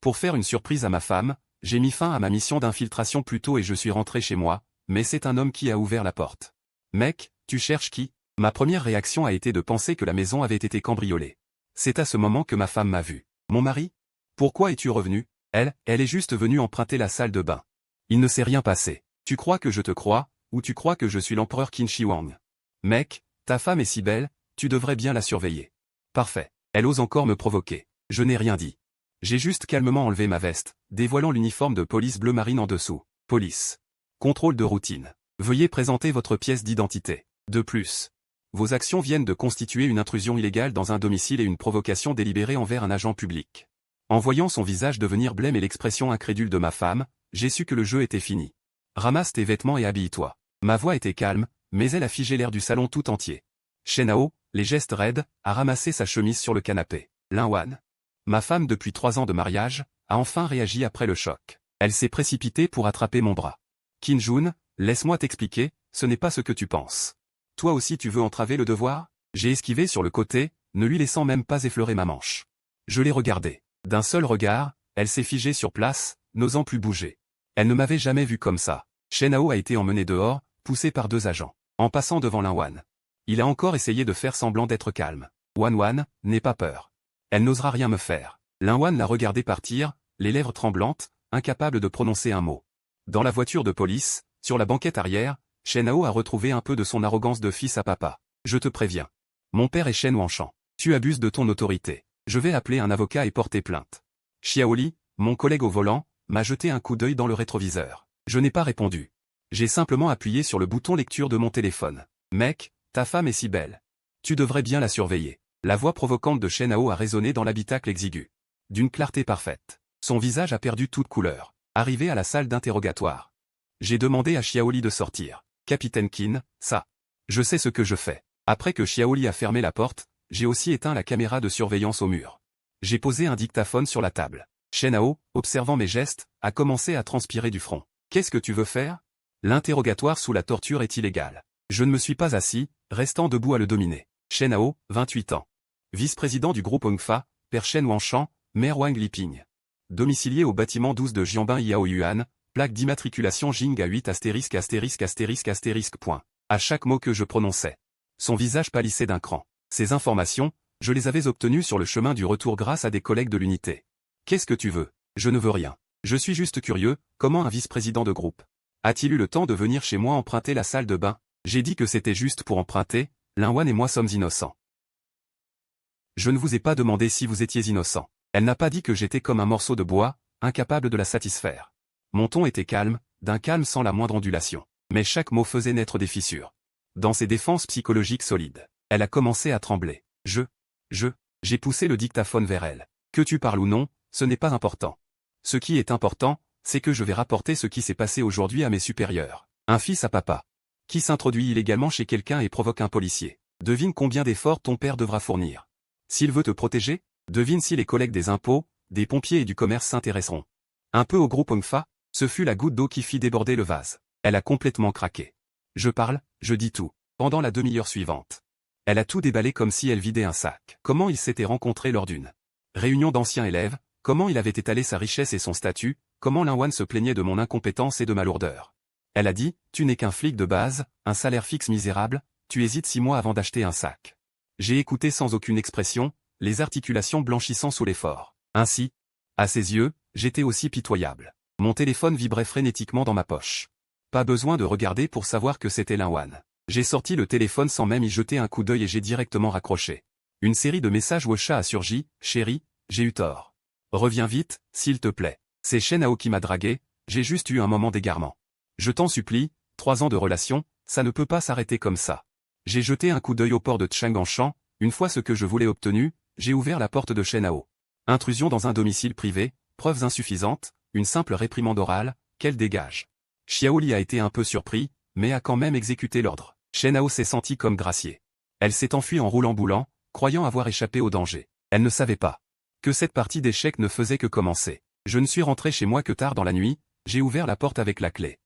Pour faire une surprise à ma femme, j'ai mis fin à ma mission d'infiltration plus tôt et je suis rentré chez moi, mais c'est un homme qui a ouvert la porte. Mec, tu cherches qui? Ma première réaction a été de penser que la maison avait été cambriolée. C'est à ce moment que ma femme m'a vu. Mon mari? Pourquoi es-tu revenu? Elle est juste venue emprunter la salle de bain. Il ne s'est rien passé. Tu crois que je te crois, ou tu crois que je suis l'empereur Qin Shi Huang? Mec, ta femme est si belle, tu devrais bien la surveiller. Parfait. Elle ose encore me provoquer. Je n'ai rien dit. J'ai juste calmement enlevé ma veste, dévoilant l'uniforme de police bleu marine en dessous. Police. Contrôle de routine. Veuillez présenter votre pièce d'identité. De plus, vos actions viennent de constituer une intrusion illégale dans un domicile et une provocation délibérée envers un agent public. En voyant son visage devenir blême et l'expression incrédule de ma femme, j'ai su que le jeu était fini. Ramasse tes vêtements et habille-toi. Ma voix était calme, mais elle a figé l'air du salon tout entier. Shen-Hao, les gestes raides, a ramassé sa chemise sur le canapé. Lin-Wan, ma femme depuis 3 ans de mariage, a enfin réagi après le choc. Elle s'est précipitée pour attraper mon bras. Qin-Jun, laisse-moi t'expliquer, ce n'est pas ce que tu penses. Toi aussi tu veux entraver le devoir? J'ai esquivé sur le côté, ne lui laissant même pas effleurer ma manche. Je l'ai regardée. D'un seul regard, elle s'est figée sur place, n'osant plus bouger. Elle ne m'avait jamais vu comme ça. Shen-Hao a été emmené dehors, poussé par 2 agents. En passant devant Lin-Wan. Il a encore essayé de faire semblant d'être calme. Wan, n'aie pas peur. Elle n'osera rien me faire. Lin-Wan l'a regardé partir, les lèvres tremblantes, incapable de prononcer un mot. Dans la voiture de police, sur la banquette arrière, Shen-Hao a retrouvé un peu de son arrogance de fils à papa. Je te préviens. Mon père est Shen Wanshan. Tu abuses de ton autorité. Je vais appeler un avocat et porter plainte. Xiaoli, mon collègue au volant, m'a jeté un coup d'œil dans le rétroviseur. Je n'ai pas répondu. J'ai simplement appuyé sur le bouton lecture de mon téléphone. Mec, ta femme est si belle. Tu devrais bien la surveiller. La voix provocante de Shen-Hao a résonné dans l'habitacle exigu. D'une clarté parfaite. Son visage a perdu toute couleur. Arrivé à la salle d'interrogatoire. J'ai demandé à Xiaoli de sortir. Capitaine Qin, ça. Je sais ce que je fais. Après que Xiaoli a fermé la porte, j'ai aussi éteint la caméra de surveillance au mur. J'ai posé un dictaphone sur la table. Shen-Hao, observant mes gestes, a commencé à transpirer du front. Qu'est-ce que tu veux faire? L'interrogatoire sous la torture est illégal. Je ne me suis pas assis, restant debout à le dominer. Shen-Hao, 28 ans. Vice-président du groupe Hongfa, père Shen Wanshan, mère Wang Liping. Domicilié au bâtiment 12 de Jianbin Yaoyuan, plaque d'immatriculation Jing à 8 *******. À chaque mot que je prononçais. Son visage pâlissait d'un cran. Ces informations, je les avais obtenues sur le chemin du retour grâce à des collègues de l'unité. Qu'est-ce que tu veux? Je ne veux rien. Je suis juste curieux, comment un vice-président de groupe a-t-il eu le temps de venir chez moi emprunter la salle de bain? J'ai dit que c'était juste pour emprunter, Lin-Wan et moi sommes innocents. Je ne vous ai pas demandé si vous étiez innocent. Elle n'a pas dit que j'étais comme un morceau de bois, incapable de la satisfaire. Mon ton était calme, d'un calme sans la moindre ondulation. Mais chaque mot faisait naître des fissures. Dans ses défenses psychologiques solides, elle a commencé à trembler. J'ai poussé le dictaphone vers elle. Que tu parles ou non, ce n'est pas important. Ce qui est important, c'est que je vais rapporter ce qui s'est passé aujourd'hui à mes supérieurs. Un fils à papa. Qui s'introduit illégalement chez quelqu'un et provoque un policier. Devine combien d'efforts ton père devra fournir. S'il veut te protéger, devine si les collègues des impôts, des pompiers et du commerce s'intéresseront. Un peu au groupe Hongfa, ce fut la goutte d'eau qui fit déborder le vase. Elle a complètement craqué. Je parle, je dis tout. Pendant la demi-heure suivante. Elle a tout déballé comme si elle vidait un sac. Comment ils s'étaient rencontrés lors d'une réunion d'anciens élèves, comment il avait étalé sa richesse et son statut, comment Lin-Wan se plaignait de mon incompétence et de ma lourdeur. Elle a dit, tu n'es qu'un flic de base, un salaire fixe misérable, tu hésites 6 mois avant d'acheter un sac. J'ai écouté sans aucune expression, les articulations blanchissant sous l'effort. Ainsi, à ses yeux, j'étais aussi pitoyable. Mon téléphone vibrait frénétiquement dans ma poche. Pas besoin de regarder pour savoir que c'était Lin-Wan. J'ai sorti le téléphone sans même y jeter un coup d'œil et j'ai directement raccroché. Une série de messages WhatsApp a surgi, chérie, j'ai eu tort. Reviens vite, s'il te plaît. C'est Shen-Hao qui m'a dragué, j'ai juste eu un moment d'égarement. Je t'en supplie, 3 ans de relation, ça ne peut pas s'arrêter comme ça. J'ai jeté un coup d'œil au port de Chang'anshan, une fois ce que je voulais obtenu, j'ai ouvert la porte de Shen-Hao. Intrusion dans un domicile privé, preuves insuffisantes, une simple réprimande orale, qu'elle dégage. Xiaoli a été un peu surpris, mais a quand même exécuté l'ordre. Shen-Hao s'est sentie comme graciée. Elle s'est enfuie en roulant boulant, croyant avoir échappé au danger. Elle ne savait pas que cette partie d'échecs ne faisait que commencer. Je ne suis rentré chez moi que tard dans la nuit, j'ai ouvert la porte avec la clé.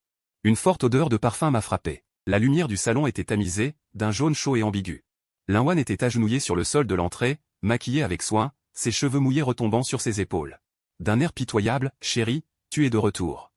Une forte odeur de parfum m'a frappé. La lumière du salon était tamisée, d'un jaune chaud et ambigu. Lin-Wan était agenouillé sur le sol de l'entrée, maquillé avec soin, ses cheveux mouillés retombant sur ses épaules. D'un air pitoyable, chérie, tu es de retour.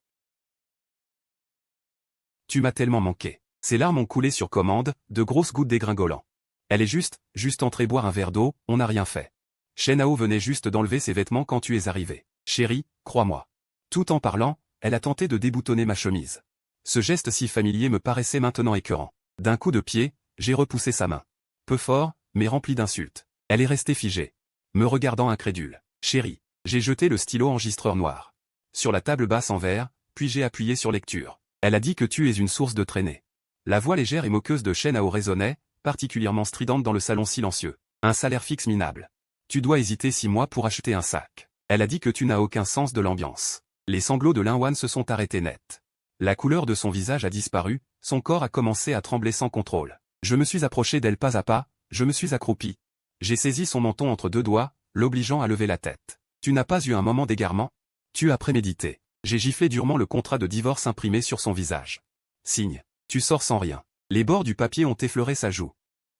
Tu m'as tellement manqué. Ses larmes ont coulé sur commande, de grosses gouttes dégringolant. Elle est juste entrée boire un verre d'eau, on n'a rien fait. Shen-Hao venait juste d'enlever ses vêtements quand tu es arrivé. Chérie, crois-moi. Tout en parlant, elle a tenté de déboutonner ma chemise. Ce geste si familier me paraissait maintenant écœurant. D'un coup de pied, j'ai repoussé sa main. Peu fort, mais rempli d'insultes. Elle est restée figée. Me regardant incrédule. Chérie. J'ai jeté le stylo enregistreur noir sur la table basse en verre, puis j'ai appuyé sur lecture. Elle a dit que tu es une source de traînée. La voix légère et moqueuse de Shen-Hao résonnait, particulièrement stridente dans le salon silencieux. Un salaire fixe minable. Tu dois hésiter 6 mois pour acheter un sac. Elle a dit que tu n'as aucun sens de l'ambiance. Les sanglots de Lin-Wan se sont arrêtés net. La couleur de son visage a disparu, son corps a commencé à trembler sans contrôle. Je me suis approché d'elle pas à pas, je me suis accroupi. J'ai saisi son menton entre 2 doigts, l'obligeant à lever la tête. Tu n'as pas eu un moment d'égarement? Tu as prémédité. J'ai giflé durement le contrat de divorce imprimé sur son visage. Signe. Tu sors sans rien. Les bords du papier ont effleuré sa joue,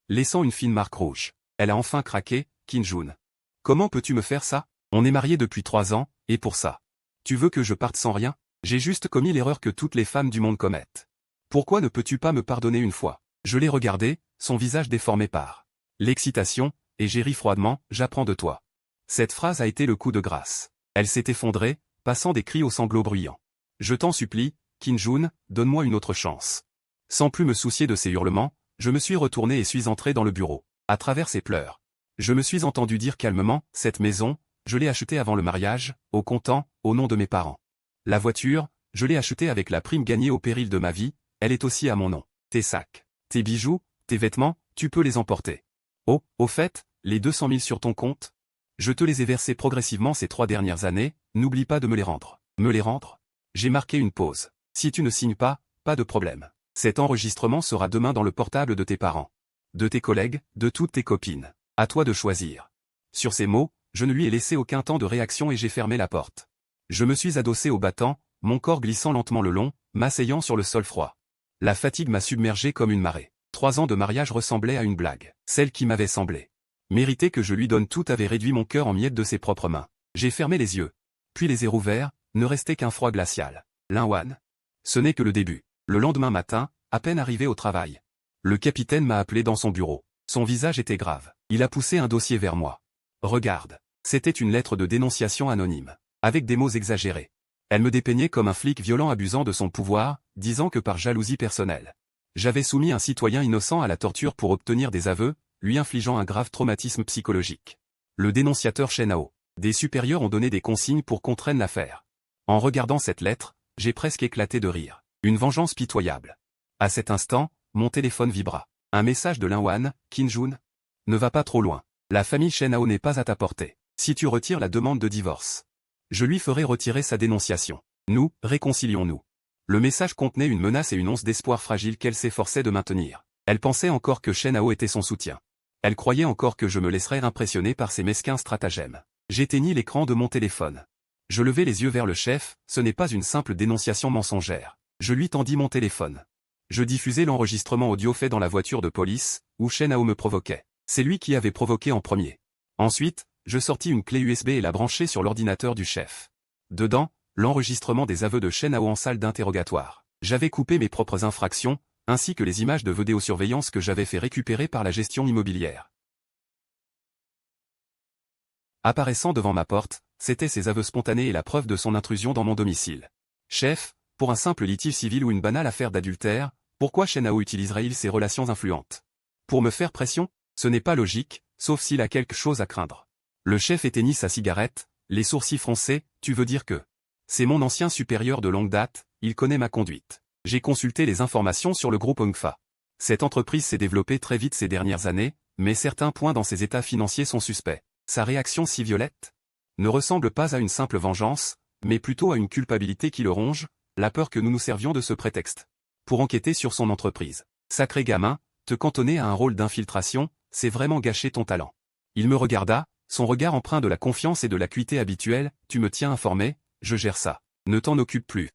laissant une fine marque rouge. Elle a enfin craqué, Kim-Jun. Comment peux-tu me faire ça? On est mariés depuis 3 ans, et pour ça. Tu veux que je parte sans rien? J'ai juste commis l'erreur que toutes les femmes du monde commettent. Pourquoi ne peux-tu pas me pardonner une fois? Je l'ai regardé, son visage déformé par l'excitation, et j'ai ri froidement, j'apprends de toi. Cette phrase a été le coup de grâce. Elle s'est effondrée, passant des cris aux sanglots bruyants. Je t'en supplie, Kim-Jun, donne-moi une autre chance. Sans plus me soucier de ses hurlements, je me suis retourné et suis entré dans le bureau. À travers ses pleurs, je me suis entendu dire calmement, cette maison, je l'ai achetée avant le mariage, au comptant, au nom de mes parents. La voiture, je l'ai achetée avec la prime gagnée au péril de ma vie, elle est aussi à mon nom. Tes sacs, tes bijoux, tes vêtements, tu peux les emporter. Oh, au fait, les 200 000 sur ton compte? Je te les ai versés progressivement ces 3 dernières années, n'oublie pas de me les rendre. Me les rendre? J'ai marqué une pause. Si tu ne signes pas, pas de problème. Cet enregistrement sera demain dans le portable de tes parents, de tes collègues, de toutes tes copines. À toi de choisir. Sur ces mots, je ne lui ai laissé aucun temps de réaction et j'ai fermé la porte. Je me suis adossé au battant, mon corps glissant lentement le long, m'asseyant sur le sol froid. La fatigue m'a submergé comme une marée. 3 ans de mariage ressemblaient à une blague. Celle qui m'avait semblé mériter que je lui donne tout avait réduit mon cœur en miettes de ses propres mains. J'ai fermé les yeux. Puis les ai rouverts, ne restait qu'un froid glacial. Lin-Wan. Ce n'est que le début. Le lendemain matin, à peine arrivé au travail, le capitaine m'a appelé dans son bureau. Son visage était grave. Il a poussé un dossier vers moi. Regarde. C'était une lettre de dénonciation anonyme, avec des mots exagérés. Elle me dépeignait comme un flic violent abusant de son pouvoir, disant que par jalousie personnelle, j'avais soumis un citoyen innocent à la torture pour obtenir des aveux, lui infligeant un grave traumatisme psychologique. Le dénonciateur Shen-Hao. Des supérieurs ont donné des consignes pour qu'on traîne l'affaire. En regardant cette lettre, j'ai presque éclaté de rire. Une vengeance pitoyable. À cet instant, mon téléphone vibra. Un message de Lin-Wan, Kim-Jun. Ne va pas trop loin. La famille Shen-Hao n'est pas à ta portée. Si tu retires la demande de divorce, je lui ferai retirer sa dénonciation. Nous, réconcilions-nous. Le message contenait une menace et une once d'espoir fragile qu'elle s'efforçait de maintenir. Elle pensait encore que Shen-Hao était son soutien. Elle croyait encore que je me laisserais impressionner par ses mesquins stratagèmes. J'éteignis l'écran de mon téléphone. Je levai les yeux vers le chef, ce n'est pas une simple dénonciation mensongère. Je lui tendis mon téléphone. Je diffusai l'enregistrement audio fait dans la voiture de police, où Shen-Hao me provoquait. C'est lui qui avait provoqué en premier. Ensuite, je sortis une clé USB et la branchai sur l'ordinateur du chef. Dedans, l'enregistrement des aveux de Shen-Hao en salle d'interrogatoire. J'avais coupé mes propres infractions, ainsi que les images de vidéosurveillance que j'avais fait récupérer par la gestion immobilière. Apparaissant devant ma porte, c'étaient ses aveux spontanés et la preuve de son intrusion dans mon domicile. Chef, pour un simple litige civil ou une banale affaire d'adultère, pourquoi Shen-Hao utiliserait-il ses relations influentes? Pour me faire pression? Ce n'est pas logique, sauf s'il a quelque chose à craindre. Le chef éteignit sa cigarette, les sourcils froncés, tu veux dire que c'est mon ancien supérieur de longue date, il connaît ma conduite. J'ai consulté les informations sur le groupe Hongfa. Cette entreprise s'est développée très vite ces dernières années, mais certains points dans ses états financiers sont suspects. Sa réaction si violette ne ressemble pas à une simple vengeance, mais plutôt à une culpabilité qui le ronge, la peur que nous nous servions de ce prétexte pour enquêter sur son entreprise. Sacré gamin, te cantonner à un rôle d'infiltration, c'est vraiment gâcher ton talent. Il me regarda, son regard empreint de la confiance et de l'acuité habituelle, tu me tiens informé, je gère ça. Ne t'en occupe plus.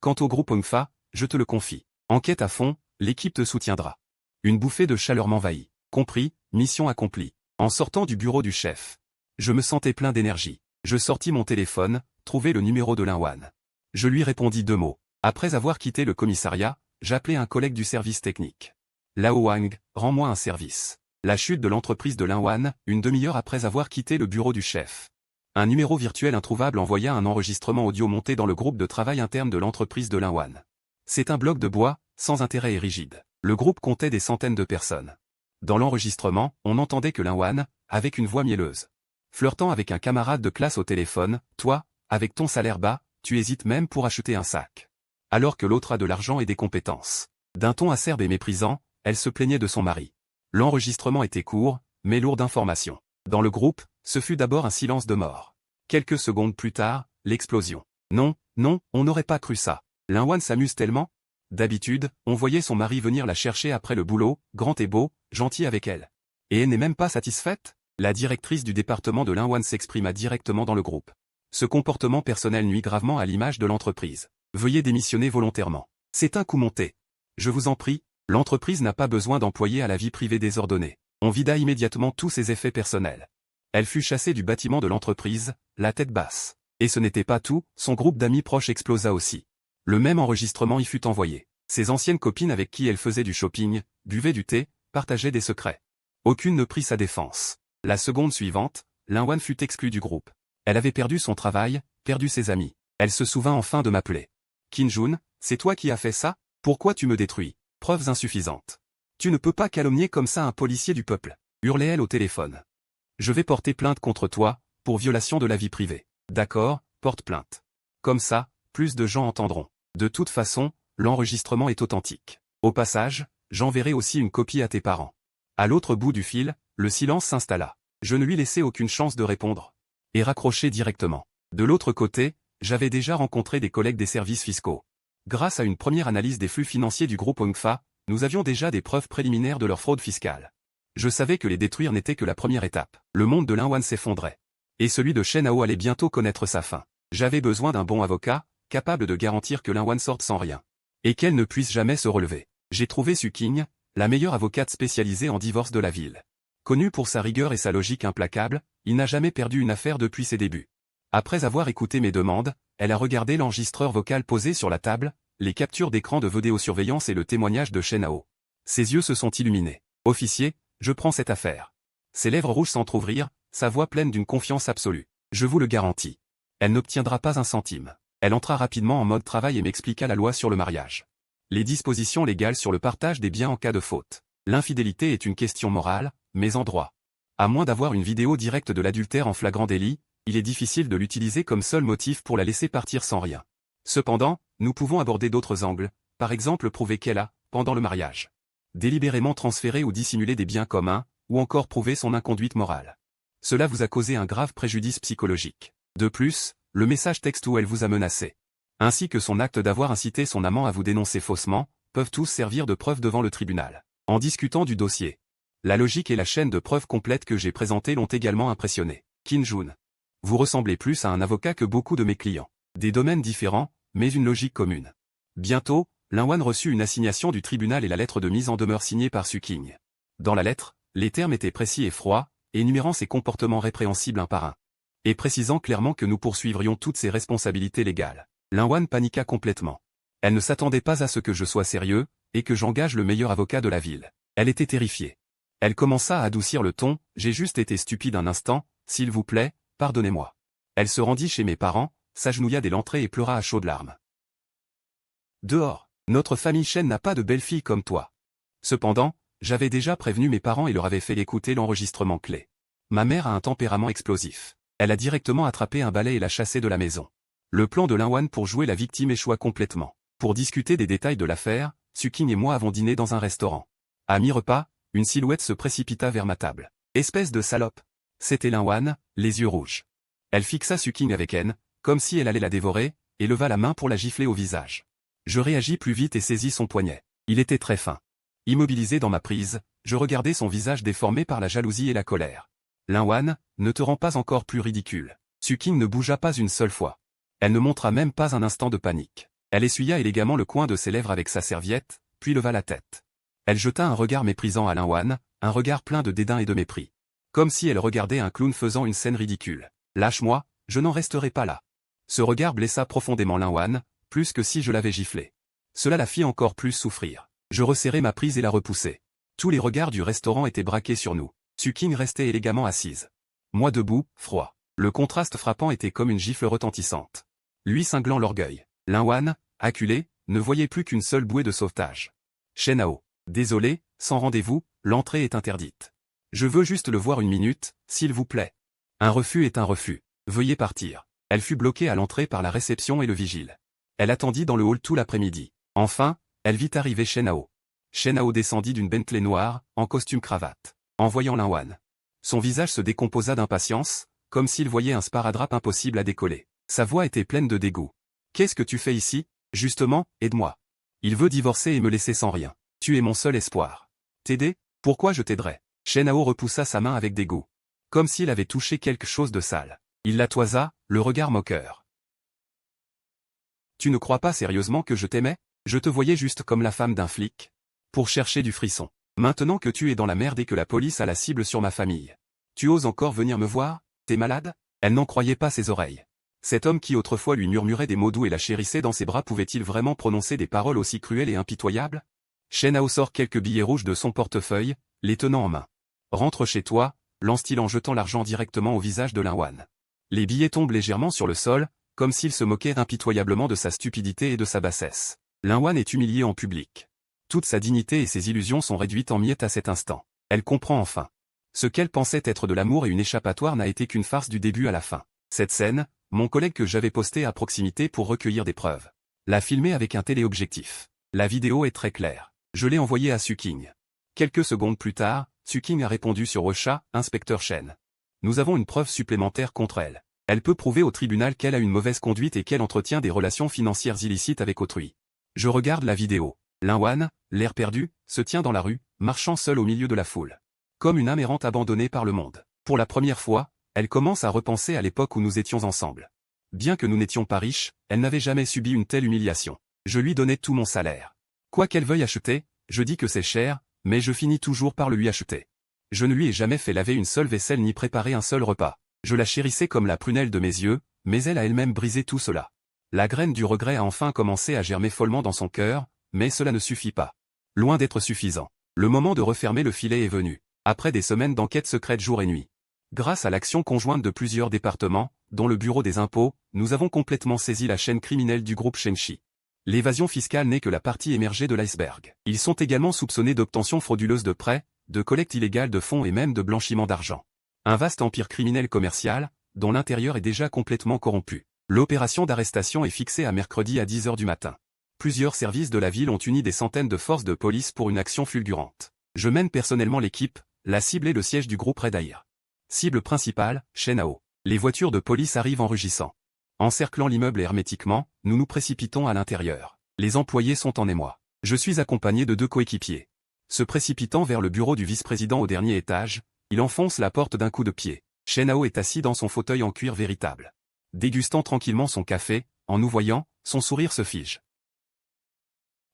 Quant au groupe Hongfa, je te le confie. Enquête à fond, l'équipe te soutiendra. Une bouffée de chaleur m'envahit. Compris, mission accomplie. En sortant du bureau du chef, je me sentais plein d'énergie. Je sortis mon téléphone, trouver le numéro de Linwan. Je lui répondis 2 mots. Après avoir quitté le commissariat, j'appelai un collègue du service technique. Lao Wang, rends-moi un service. La chute de l'entreprise de Linwan, une demi-heure après avoir quitté le bureau du chef. Un numéro virtuel introuvable envoya un enregistrement audio monté dans le groupe de travail interne de l'entreprise de Linwan. C'est un bloc de bois, sans intérêt et rigide. Le groupe comptait des centaines de personnes. Dans l'enregistrement, on entendait que Linwan, avec une voix mielleuse, flirtant avec un camarade de classe au téléphone, « Toi, avec ton salaire bas, tu hésites même pour acheter un sac. Alors que l'autre a de l'argent et des compétences. » D'un ton acerbe et méprisant, elle se plaignait de son mari. L'enregistrement était court, mais lourd d'informations. Dans le groupe, ce fut d'abord un silence de mort. Quelques secondes plus tard, l'explosion. Non, non, on n'aurait pas cru ça. Linwan s'amuse tellement. D'habitude, on voyait son mari venir la chercher après le boulot, grand et beau, gentil avec elle. Et elle n'est même pas satisfaite? La directrice du département de Linwan s'exprima directement dans le groupe. Ce comportement personnel nuit gravement à l'image de l'entreprise. Veuillez démissionner volontairement. C'est un coup monté. Je vous en prie, l'entreprise n'a pas besoin d'employés à la vie privée désordonnée. On vida immédiatement tous ses effets personnels. Elle fut chassée du bâtiment de l'entreprise, la tête basse. Et ce n'était pas tout, son groupe d'amis proches explosa aussi. Le même enregistrement y fut envoyé. Ses anciennes copines avec qui elle faisait du shopping, buvaient du thé, partageaient des secrets. Aucune ne prit sa défense. La seconde suivante, Linwan fut exclue du groupe. Elle avait perdu son travail, perdu ses amis. Elle se souvint enfin de m'appeler. Kim-Jun, c'est toi qui as fait ça? Pourquoi tu me détruis? Preuves insuffisantes. Tu ne peux pas calomnier comme ça un policier du peuple, hurlait-elle au téléphone. Je vais porter plainte contre toi, pour violation de la vie privée. D'accord, porte plainte. Comme ça, plus de gens entendront. De toute façon, l'enregistrement est authentique. Au passage, j'enverrai aussi une copie à tes parents. À l'autre bout du fil, le silence s'installa. Je ne lui laissai aucune chance de répondre. Et raccroché directement. De l'autre côté, j'avais déjà rencontré des collègues des services fiscaux. Grâce à une première analyse des flux financiers du groupe Ongfa, nous avions déjà des preuves préliminaires de leur fraude fiscale. Je savais que les détruire n'était que la première étape. Le monde de Linwan s'effondrait. Et celui de Shenhao allait bientôt connaître sa fin. J'avais besoin d'un bon avocat, capable de garantir que Linwan sorte sans rien. Et qu'elle ne puisse jamais se relever. J'ai trouvé Su Qing, la meilleure avocate spécialisée en divorce de la ville. Connu pour sa rigueur et sa logique implacable, il n'a jamais perdu une affaire depuis ses débuts. Après avoir écouté mes demandes, elle a regardé l'enregistreur vocal posé sur la table, les captures d'écran de vidéosurveillance et le témoignage de Shenhao. Ses yeux se sont illuminés. Officier, je prends cette affaire. Ses lèvres rouges s'entr'ouvrirent, sa voix pleine d'une confiance absolue. Je vous le garantis. Elle n'obtiendra pas un centime. Elle entra rapidement en mode travail et m'expliqua la loi sur le mariage. Les dispositions légales sur le partage des biens en cas de faute. L'infidélité est une question morale, mais en droit. À moins d'avoir une vidéo directe de l'adultère en flagrant délit, il est difficile de l'utiliser comme seul motif pour la laisser partir sans rien. Cependant, nous pouvons aborder d'autres angles, par exemple prouver qu'elle a, pendant le mariage, délibérément transféré ou dissimulé des biens communs, ou encore prouver son inconduite morale. Cela vous a causé un grave préjudice psychologique. De plus, le message texte où elle vous a menacé, ainsi que son acte d'avoir incité son amant à vous dénoncer faussement, peuvent tous servir de preuve devant le tribunal. En discutant du dossier, la logique et la chaîne de preuves complètes que j'ai présentées l'ont également impressionné. Kim-Jun. Vous ressemblez plus à un avocat que beaucoup de mes clients. Des domaines différents, mais une logique commune. Bientôt, Linwan reçut une assignation du tribunal et la lettre de mise en demeure signée par Su Qing. Dans la lettre, les termes étaient précis et froids, énumérant ses comportements répréhensibles un par un. Et précisant clairement que nous poursuivrions toutes ses responsabilités légales. Linwan paniqua complètement. Elle ne s'attendait pas à ce que je sois sérieux, et que j'engage le meilleur avocat de la ville. Elle était terrifiée. Elle commença à adoucir le ton, j'ai juste été stupide un instant, s'il vous plaît, pardonnez-moi. Elle se rendit chez mes parents, s'agenouilla dès l'entrée et pleura à chaudes larmes. Dehors, notre famille Chen n'a pas de belle-fille comme toi. Cependant, j'avais déjà prévenu mes parents et leur avais fait écouter l'enregistrement clé. Ma mère a un tempérament explosif. Elle a directement attrapé un balai et l'a chassé de la maison. Le plan de Linwan pour jouer la victime échoua complètement. Pour discuter des détails de l'affaire, Su Qing et moi avons dîné dans un restaurant. À mi-repas, une silhouette se précipita vers ma table. Espèce de salope. C'était Linwan, les yeux rouges. Elle fixa Su Qing avec haine, comme si elle allait la dévorer, et leva la main pour la gifler au visage. Je réagis plus vite et saisis son poignet. Il était très fin. Immobilisé dans ma prise, je regardais son visage déformé par la jalousie et la colère. Linwan, ne te rends pas encore plus ridicule. Su Qing ne bougea pas une seule fois. Elle ne montra même pas un instant de panique. Elle essuya élégamment le coin de ses lèvres avec sa serviette, puis leva la tête. Elle jeta un regard méprisant à Linwan, un regard plein de dédain et de mépris. Comme si elle regardait un clown faisant une scène ridicule. Lâche-moi, je n'en resterai pas là. Ce regard blessa profondément Lin Wan, plus que si je l'avais giflé. Cela la fit encore plus souffrir. Je resserrai ma prise et la repoussai. Tous les regards du restaurant étaient braqués sur nous. Suking restait élégamment assise. Moi debout, froid. Le contraste frappant était comme une gifle retentissante. Lui cinglant l'orgueil. Lin Wan, acculé, ne voyait plus qu'une seule bouée de sauvetage. Shen Hao. Désolé, sans rendez-vous, l'entrée est interdite. Je veux juste le voir une minute, s'il vous plaît. Un refus est un refus. Veuillez partir. Elle fut bloquée à l'entrée par la réception et le vigile. Elle attendit dans le hall tout l'après-midi. Enfin, elle vit arriver Shen Hao. Shen Hao descendit d'une Bentley noire, en costume cravate. En voyant Lin Wan. Son visage se décomposa d'impatience, comme s'il voyait un sparadrap impossible à décoller. Sa voix était pleine de dégoût. « Qu'est-ce que tu fais ici? Justement, aide-moi. Il veut divorcer et me laisser sans rien. Tu es mon seul espoir. T'aider? Pourquoi je t'aiderais ?» Shen Hao repoussa sa main avec dégoût. Comme s'il avait touché quelque chose de sale. Il la toisa, le regard moqueur. « Tu ne crois pas sérieusement que je t'aimais? Je te voyais juste comme la femme d'un flic. Pour chercher du frisson. Maintenant que tu es dans la merde et que la police a la cible sur ma famille. Tu oses encore venir me voir? T'es malade? » Elle n'en croyait pas ses oreilles. Cet homme qui autrefois lui murmurait des mots doux et la chérissait dans ses bras pouvait-il vraiment prononcer des paroles aussi cruelles et impitoyables? Shen Hao sort quelques billets rouges de son portefeuille, les tenant en main. « Rentre chez toi », lance-t-il en jetant l'argent directement au visage de Lin Wan. Les billets tombent légèrement sur le sol, comme s'il se moquait impitoyablement de sa stupidité et de sa bassesse. Lin Wan est humilié en public. Toute sa dignité et ses illusions sont réduites en miettes à cet instant. Elle comprend enfin. Ce qu'elle pensait être de l'amour et une échappatoire n'a été qu'une farce du début à la fin. Cette scène, mon collègue que j'avais posté à proximité pour recueillir des preuves, l'a filmée avec un téléobjectif. La vidéo est très claire. Je l'ai envoyée à Suking. Quelques secondes plus tard, Suking a répondu sur WeChat, Inspecteur Shen. Nous avons une preuve supplémentaire contre elle. Elle peut prouver au tribunal qu'elle a une mauvaise conduite et qu'elle entretient des relations financières illicites avec autrui. Je regarde la vidéo. Lin Wan, l'air perdu, se tient dans la rue, marchant seul au milieu de la foule. Comme une âme errante abandonnée par le monde. Pour la première fois, elle commence à repenser à l'époque où nous étions ensemble. Bien que nous n'étions pas riches, elle n'avait jamais subi une telle humiliation. Je lui donnais tout mon salaire. Quoi qu'elle veuille acheter, je dis que c'est cher, mais je finis toujours par le lui acheter. Je ne lui ai jamais fait laver une seule vaisselle ni préparer un seul repas. Je la chérissais comme la prunelle de mes yeux, mais elle a elle-même brisé tout cela. La graine du regret a enfin commencé à germer follement dans son cœur, mais cela ne suffit pas. Loin d'être suffisant. Le moment de refermer le filet est venu. Après des semaines d'enquête secrète jour et nuit. Grâce à l'action conjointe de plusieurs départements, dont le bureau des impôts, nous avons complètement saisi la chaîne criminelle du groupe Shenxi. L'évasion fiscale n'est que la partie émergée de l'iceberg. Ils sont également soupçonnés d'obtention frauduleuse de prêts, de collecte illégale de fonds et même de blanchiment d'argent. Un vaste empire criminel commercial, dont l'intérieur est déjà complètement corrompu. L'opération d'arrestation est fixée à mercredi à 10 h du matin. Plusieurs services de la ville ont uni des centaines de forces de police pour une action fulgurante. Je mène personnellement l'équipe, la cible est le siège du groupe Red Air. Cible principale, Shen Hao. Les voitures de police arrivent en rugissant. Encerclant l'immeuble hermétiquement, nous nous précipitons à l'intérieur. Les employés sont en émoi. Je suis accompagné de 2 coéquipiers. Se précipitant vers le bureau du vice-président au dernier étage, il enfonce la porte d'un coup de pied. Shen Hao est assis dans son fauteuil en cuir véritable. Dégustant tranquillement son café, en nous voyant, son sourire se fige.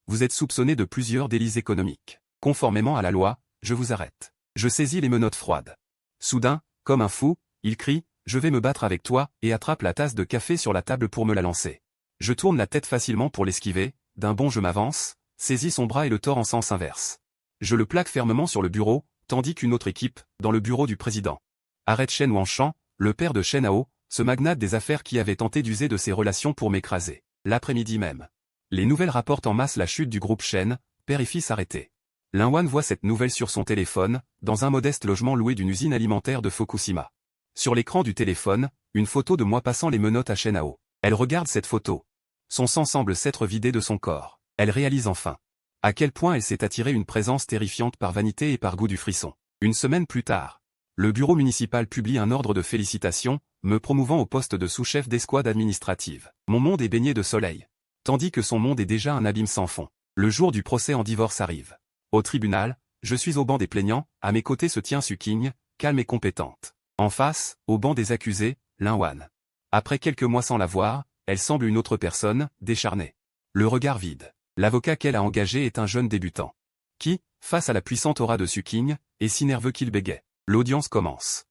Vous êtes soupçonné de plusieurs délits économiques. Conformément à la loi, je vous arrête. Je saisis les menottes froides. Soudain, comme un fou, il crie « Je vais me battre avec toi » et attrape la tasse de café sur la table pour me la lancer. Je tourne la tête facilement pour l'esquiver, d'un bond je m'avance, saisis son bras et le tords en sens inverse. Je le plaque fermement sur le bureau, tandis qu'une autre équipe, dans le bureau du président. Arrête Shen Wanshan, le père de Shen Hao, ce magnate des affaires qui avait tenté d'user de ses relations pour m'écraser. L'après-midi même. Les nouvelles rapportent en masse la chute du groupe Shen, père et fils arrêtés. Lin Wan voit cette nouvelle sur son téléphone, dans un modeste logement loué d'une usine alimentaire de Fukushima. Sur l'écran du téléphone, une photo de moi passant les menottes à Shen Hao. Elle regarde cette photo. Son sang semble s'être vidé de son corps. Elle réalise enfin à quel point elle s'est attirée une présence terrifiante par vanité et par goût du frisson. Une semaine plus tard, le bureau municipal publie un ordre de félicitations, me promouvant au poste de sous-chef d'escouade administrative. Mon monde est baigné de soleil. Tandis que son monde est déjà un abîme sans fond. Le jour du procès en divorce arrive. Au tribunal, je suis au banc des plaignants, à mes côtés se tient Suking, calme et compétente. En face, au banc des accusés, Lin Wan. Après quelques mois sans la voir, elle semble une autre personne, décharnée. Le regard vide. L'avocat qu'elle a engagé est un jeune débutant. Qui, face à la puissante aura de Suking, est si nerveux qu'il bégaye. L'audience commence.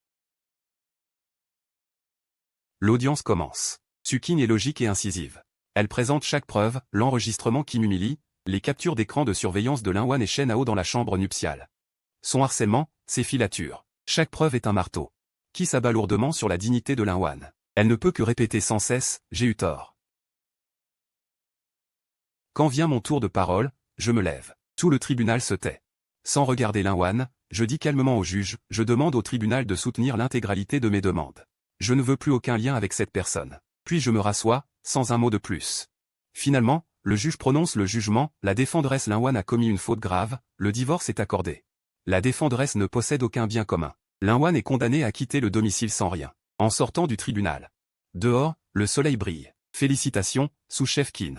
L'audience commence. Sukin est logique et incisive. Elle présente chaque preuve, l'enregistrement qui m'humilie, les captures d'écran de surveillance de Linwan et Shen Hao dans la chambre nuptiale. Son harcèlement, ses filatures. Chaque preuve est un marteau qui s'abat lourdement sur la dignité de Linwan. Elle ne peut que répéter sans cesse « j'ai eu tort ». Quand vient mon tour de parole, je me lève. Tout le tribunal se tait. Sans regarder Linwan, je dis calmement au juge, je demande au tribunal de soutenir l'intégralité de mes demandes. Je ne veux plus aucun lien avec cette personne. Puis je me rassois, sans un mot de plus. Finalement, le juge prononce le jugement, la défenderesse Linwan a commis une faute grave, le divorce est accordé. La défenderesse ne possède aucun bien commun. Linwan est condamné à quitter le domicile sans rien. En sortant du tribunal. Dehors, le soleil brille. Félicitations, sous-chef Kin.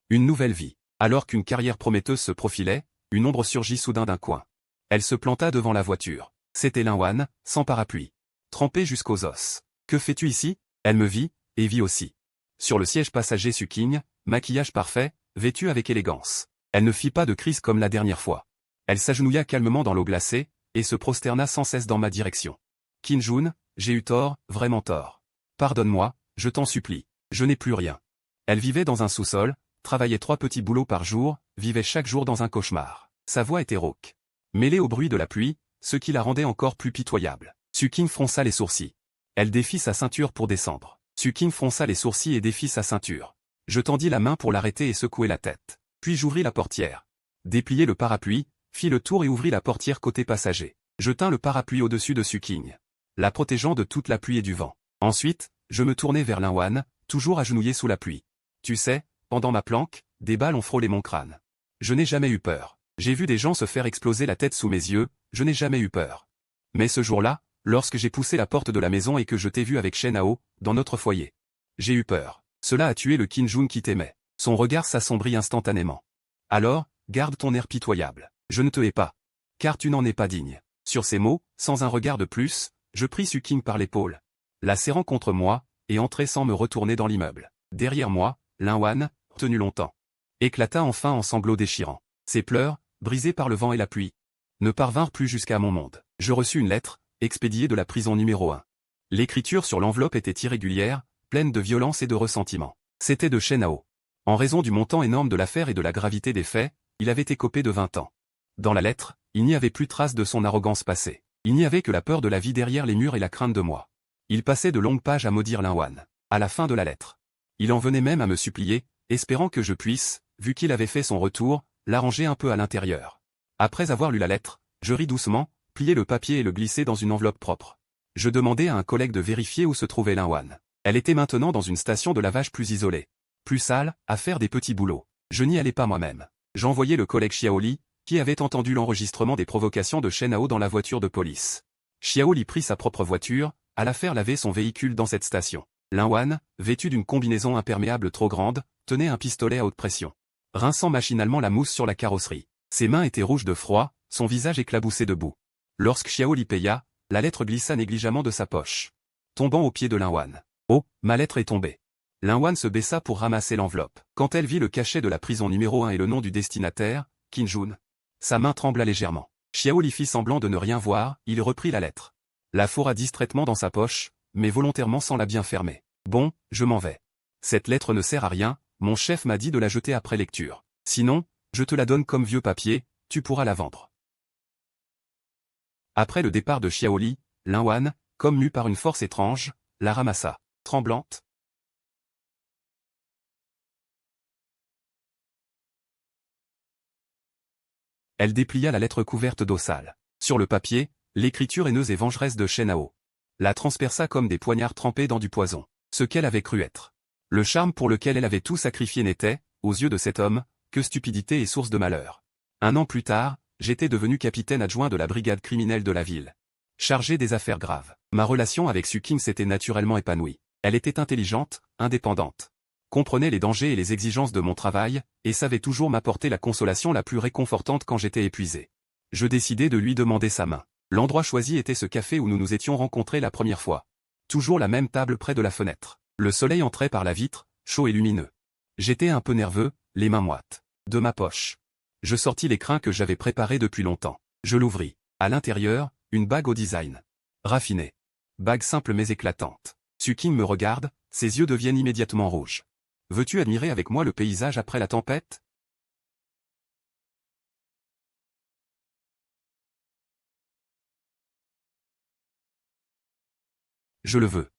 Une nouvelle vie. Alors qu'une carrière prometteuse se profilait, une ombre surgit soudain d'un coin. Elle se planta devant la voiture. C'était Linwan, sans parapluie. Trempé jusqu'aux os. Que fais-tu ici? Elle me vit, et vit aussi. Sur le siège passager Suking, maquillage parfait, vêtue avec élégance. Elle ne fit pas de crise comme la dernière fois. Elle s'agenouilla calmement dans l'eau glacée, et se prosterna sans cesse dans ma direction. Kim-jun, j'ai eu tort, vraiment tort. Pardonne-moi, je t'en supplie. Je n'ai plus rien. Elle vivait dans un sous-sol, travaillait 3 petits boulots par jour, vivait chaque jour dans un cauchemar. Sa voix était rauque. Mêlée au bruit de la pluie, ce qui la rendait encore plus pitoyable. Suking fronça les sourcils. Elle défit sa ceinture pour descendre. Suking fronça les sourcils et défit sa ceinture. Je tendis la main pour l'arrêter et secouer la tête. Puis j'ouvris la portière. Dépliai le parapluie, fit le tour et ouvrit la portière côté passager. Je tins le parapluie au-dessus de Suking, la protégeant de toute la pluie et du vent. Ensuite, je me tournai vers Linwan, toujours agenouillé sous la pluie. Tu sais, pendant ma planque, des balles ont frôlé mon crâne. Je n'ai jamais eu peur. J'ai vu des gens se faire exploser la tête sous mes yeux, je n'ai jamais eu peur. Mais ce jour-là, lorsque j'ai poussé la porte de la maison et que je t'ai vu avec Shen Hao, dans notre foyer. J'ai eu peur. Cela a tué le Kim-jun qui t'aimait. Son regard s'assombrit instantanément. Alors, garde ton air pitoyable. Je ne te hais pas. Car tu n'en es pas digne. Sur ces mots, sans un regard de plus, je pris Suking par l'épaule, la serrant contre moi, et entrai sans me retourner dans l'immeuble. Derrière moi, Linwan, tenu longtemps, éclata enfin en sanglots déchirants. Ses pleurs, brisés par le vent et la pluie, ne parvinrent plus jusqu'à mon monde. Je reçus une lettre, expédiée de la prison numéro 1. L'écriture sur l'enveloppe était irrégulière, pleine de violence et de ressentiment. C'était de Shen Hao. En raison du montant énorme de l'affaire et de la gravité des faits, il avait écopé de 20 ans. Dans la lettre, il n'y avait plus trace de son arrogance passée. Il n'y avait que la peur de la vie derrière les murs et la crainte de moi. Il passait de longues pages à maudire Linwan. À la fin de la lettre, il en venait même à me supplier, espérant que je puisse, vu qu'il avait fait son retour, l'arranger un peu à l'intérieur. Après avoir lu la lettre, je ris doucement, pliai le papier et le glissai dans une enveloppe propre. Je demandai à un collègue de vérifier où se trouvait Linwan. Elle était maintenant dans une station de lavage plus isolée, plus sale, à faire des petits boulots. Je n'y allais pas moi-même. J'envoyai le collègue Xiaoli, qui avait entendu l'enregistrement des provocations de Shen Hao dans la voiture de police. Xiaoli prit sa propre voiture, alla faire laver son véhicule dans cette station. Linwan, vêtu d'une combinaison imperméable trop grande, tenait un pistolet à haute pression, rinçant machinalement la mousse sur la carrosserie. Ses mains étaient rouges de froid, son visage éclaboussé de boue. Lorsque Xiaoli paya, la lettre glissa négligemment de sa poche, tombant aux pieds de Linwan. Oh, ma lettre est tombée. Linwan se baissa pour ramasser l'enveloppe. Quand elle vit le cachet de la prison numéro 1 et le nom du destinataire, Kim-jun, sa main trembla légèrement. Xiaoli fit semblant de ne rien voir, il reprit la lettre. La fourra distraitement dans sa poche, mais volontairement sans la bien fermer. Bon, je m'en vais. Cette lettre ne sert à rien, mon chef m'a dit de la jeter après lecture. Sinon, je te la donne comme vieux papier, tu pourras la vendre. Après le départ de Xiaoli, Linwan, comme mue par une force étrange, la ramassa, tremblante. Elle déplia la lettre couverte d'eau sale. Sur le papier, l'écriture haineuse et vengeresse de Shen Hao la transperça comme des poignards trempés dans du poison. Ce qu'elle avait cru être. Le charme pour lequel elle avait tout sacrifié n'était, aux yeux de cet homme, que stupidité et source de malheur. 1 an plus tard, j'étais devenu capitaine adjoint de la brigade criminelle de la ville, chargé des affaires graves. Ma relation avec Suking s'était naturellement épanouie. Elle était intelligente, indépendante, comprenait les dangers et les exigences de mon travail, et savait toujours m'apporter la consolation la plus réconfortante quand j'étais épuisé. Je décidai de lui demander sa main. L'endroit choisi était ce café où nous nous étions rencontrés la première fois. Toujours la même table près de la fenêtre. Le soleil entrait par la vitre, chaud et lumineux. J'étais un peu nerveux, les mains moites. De ma poche, je sortis l'écrin que j'avais préparé depuis longtemps. Je l'ouvris. À l'intérieur, une bague au design raffiné. Bague simple mais éclatante. Suking me regarde, Ses yeux deviennent immédiatement rouges. Veux-tu admirer avec moi le paysage après la tempête? Je le veux.